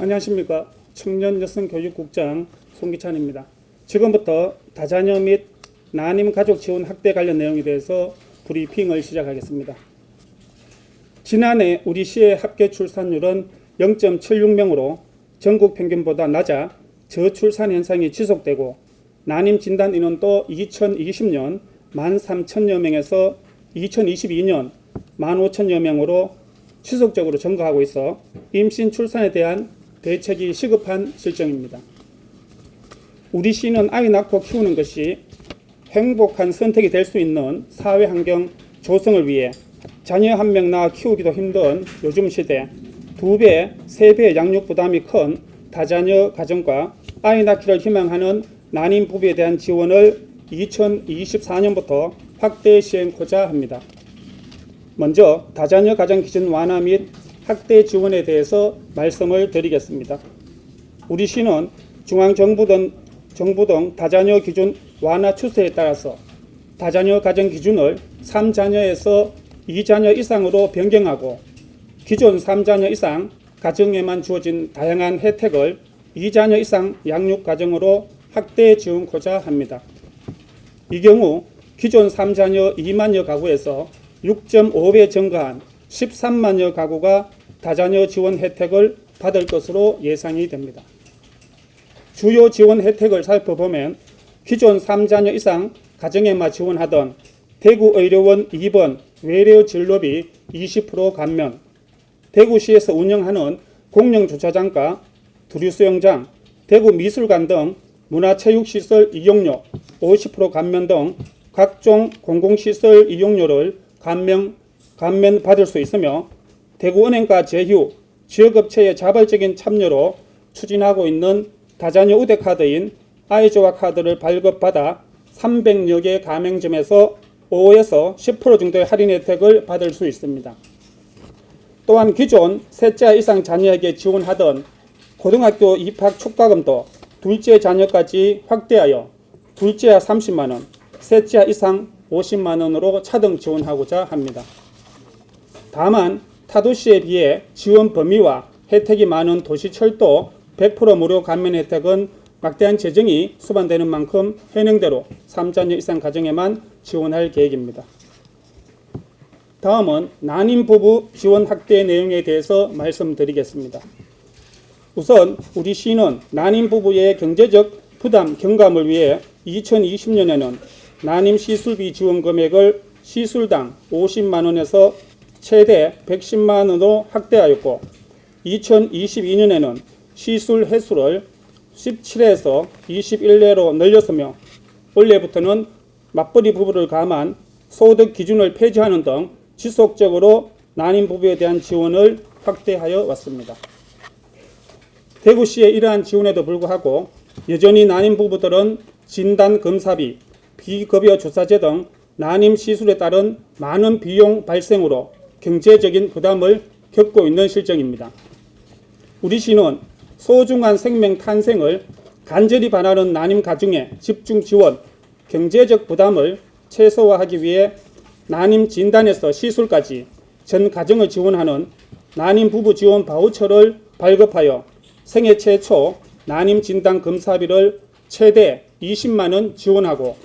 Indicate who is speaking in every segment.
Speaker 1: 안녕하십니까. 청년여성교육국장 송기찬입니다. 지금부터 다자녀 및 난임 가족 지원 학대 관련 내용에 대해서 브리핑을 시작하겠습니다. 지난해 우리 시의 합계 출산율은 0.76명으로 전국 평균보다 낮아 저출산 현상이 지속되고 난임 진단 인원도 2020년 13,000여 명에서 2022년 15,000여 명으로 지속적으로 증가하고 있어 임신 출산에 대한 대책이 시급한 실정입니다. 우리 시는 아이 낳고 키우는 것이 행복한 선택이 될 수 있는 사회 환경 조성을 위해 자녀 한 명 낳아 키우기도 힘든 요즘 시대 2배, 3배의 양육 부담이 큰 다자녀 가정과 아이 낳기를 희망하는 난임 부부에 대한 지원을 2024년부터 확대 시행하고자 합니다. 먼저 다자녀 가정 기준 완화 및 학대 지원에 대해서 말씀을 드리겠습니다. 우리 시는 중앙정부 등 다자녀 기준 완화 추세에 따라서 다자녀 가정 기준을 3자녀에서 2자녀 이상으로 변경하고 기존 3자녀 이상 가정에만 주어진 다양한 혜택을 2자녀 이상 양육 가정으로 확대 지원하고자 합니다. 이 경우 기존 3자녀 2만여 가구에서 6.5배 증가한 13만여 가구가 다자녀 지원 혜택을 받을 것으로 예상이 됩니다. 주요 지원 혜택을 살펴보면 기존 3자녀 이상 가정에만 지원하던 대구의료원 2번 외래 진료비 20% 감면, 대구시에서 운영하는 공영주차장과 두류수영장, 대구미술관 등 문화체육시설 이용료 50% 감면 등 각종 공공시설 이용료를 감면 받을 수 있으며 대구은행과 제휴, 지역업체의 자발적인 참여로 추진하고 있는 다자녀 우대카드인 아이조아 카드를 발급받아 300여 개 가맹점에서 5에서 10% 정도의 할인 혜택을 받을 수 있습니다. 또한 기존 셋째 이상 자녀에게 지원하던 고등학교 입학 축가금도 둘째 자녀까지 확대하여 둘째야 30만원, 셋째야 이상 50만원으로 차등 지원하고자 합니다. 다만 타도시에 비해 지원 범위와 혜택이 많은 도시철도 100% 무료 감면 혜택은 막대한 재정이 수반되는 만큼 현행대로 3자녀 이상 가정에만 지원할 계획입니다. 다음은 난임 부부 지원 확대 내용에 대해서 말씀드리겠습니다. 우선 우리 시는 난임 부부의 경제적 부담 경감을 위해 2020년에는 난임 시술비 지원 금액을 시술당 50만원에서 최대 110만원으로 확대하였고 2022년에는 시술 횟수를 17회에서 21회로 늘렸으며 올해부터는 맞벌이 부부를 감한 소득 기준을 폐지하는 등 지속적으로 난임 부부에 대한 지원을 확대하여 왔습니다. 대구시의 이러한 지원에도 불구하고 여전히 난임 부부들은 진단 검사비, 비급여 주사제 등 난임 시술에 따른 많은 비용 발생으로 경제적인 부담을 겪고 있는 실정입니다. 우리 시는 소중한 생명 탄생을 간절히 바라는 난임 가정의 집중 지원, 경제적 부담을 최소화하기 위해 난임 진단에서 시술까지 전 가정을 지원하는 난임 부부 지원 바우처를 발급하여 생애 최초 난임 진단 검사비를 최대 20만원 지원하고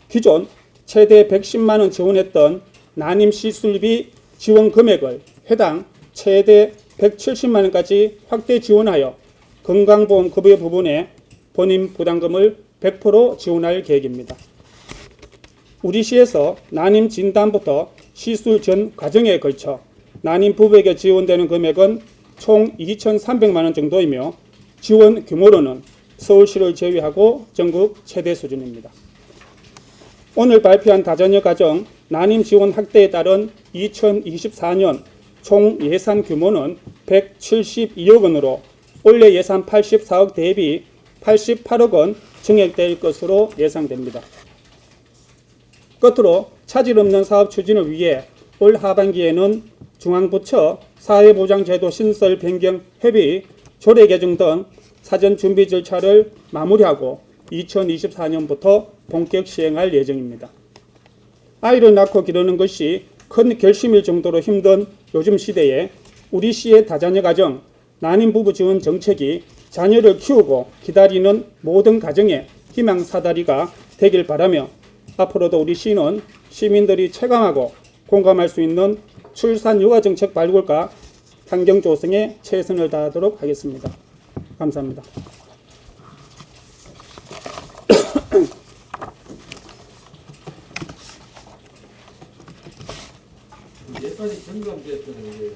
Speaker 1: 기존 최대 110만원 지원했던 난임 시술비 지원 금액을 해당 최대 170만원까지 확대 지원하여 건강보험 급여 부분에 본인 부담금을 100% 지원할 계획입니다. 우리 시에서 난임 진단부터 시술 전 과정에 걸쳐 난임 부부에게 지원되는 금액은 총 2,300만원 정도이며 지원 규모로는 서울시를 제외하고 전국 최대 수준입니다. 오늘 발표한 다자녀 가정 난임 지원 확대에 따른 2024년 총 예산 규모는 172억 원으로 올해 예산 84억 대비 88억 원 증액될 것으로 예상됩니다. 끝으로 차질 없는 사업 추진을 위해 올 하반기에는 중앙부처 사회보장제도 신설 변경 협의, 조례 개정 등 사전 준비 절차를 마무리하고 2024년부터 본격 시행할 예정입니다. 아이를 낳고 기르는 것이 큰 결심일 정도로 힘든 요즘 시대에 우리 시의 다자녀 가정, 난임 부부 지원 정책이 자녀를 키우고 기다리는 모든 가정의 희망 사다리가 되길 바라며 앞으로도 우리 시는 시민들이 체감하고 공감할 수 있는 출산 육아 정책 발굴과 환경 조성에 최선을 다하도록 하겠습니다. 감사합니다.
Speaker 2: 예산이 경감됐던 게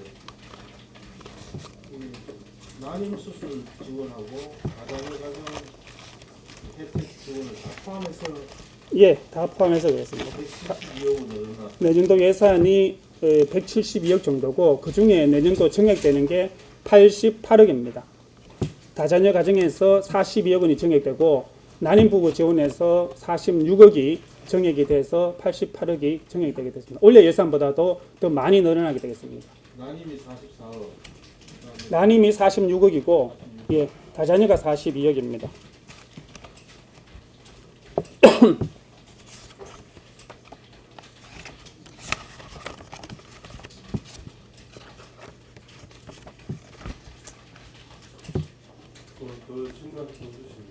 Speaker 2: 난임 수술 지원하고 가장의 가정 혜택 지원을 다 포함해서
Speaker 1: 예, 다 포함해서 그렇습니다.
Speaker 2: 172억 원을 얼마?
Speaker 1: 내년도 예산이 172억 정도고 그 중에 내년도 정액되는 게 88억입니다. 다자녀 가정에서 42억 원이 정액되고 난임 부부 지원에서 46억이 정액이 돼서 88억이 정액되게 됐습니다. 올해 예산보다도 더 많이 늘어나게 되겠습니다.
Speaker 2: 난임이 44억.
Speaker 1: 난임이 46억이고 예, 다자녀가 42억입니다.
Speaker 3: 그 친구한테 좀 주시면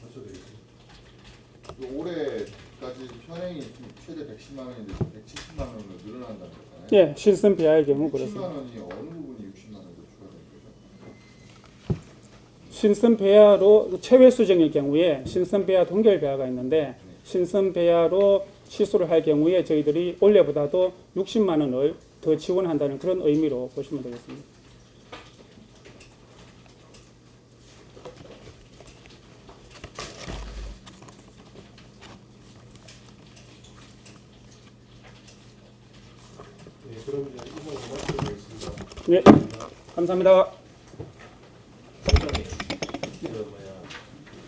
Speaker 3: 하셔도 되겠습니다.
Speaker 4: 올해까지 현행이 최대 110만 원인데 170만 원으로 늘어난다는 거잖아요.
Speaker 1: 예, 신선 비하의 경우
Speaker 4: 60만
Speaker 1: 그렇습니다.
Speaker 4: 원이 어느 부분이 60만 원으로 추가되는 거죠?
Speaker 1: 신선 배아로 체외 수정일 경우에 신선 배아 동결 배아가 있는데 신선 배아로 시술을 할 경우에 저희들이 올해보다도 60만 원을 더 지원한다는 그런 의미로 보시면 되겠습니다.
Speaker 3: 네, 그럼 이제 이번 마치겠습니다.
Speaker 1: 네, 감사합니다.
Speaker 2: 회장님, 그 뭐야?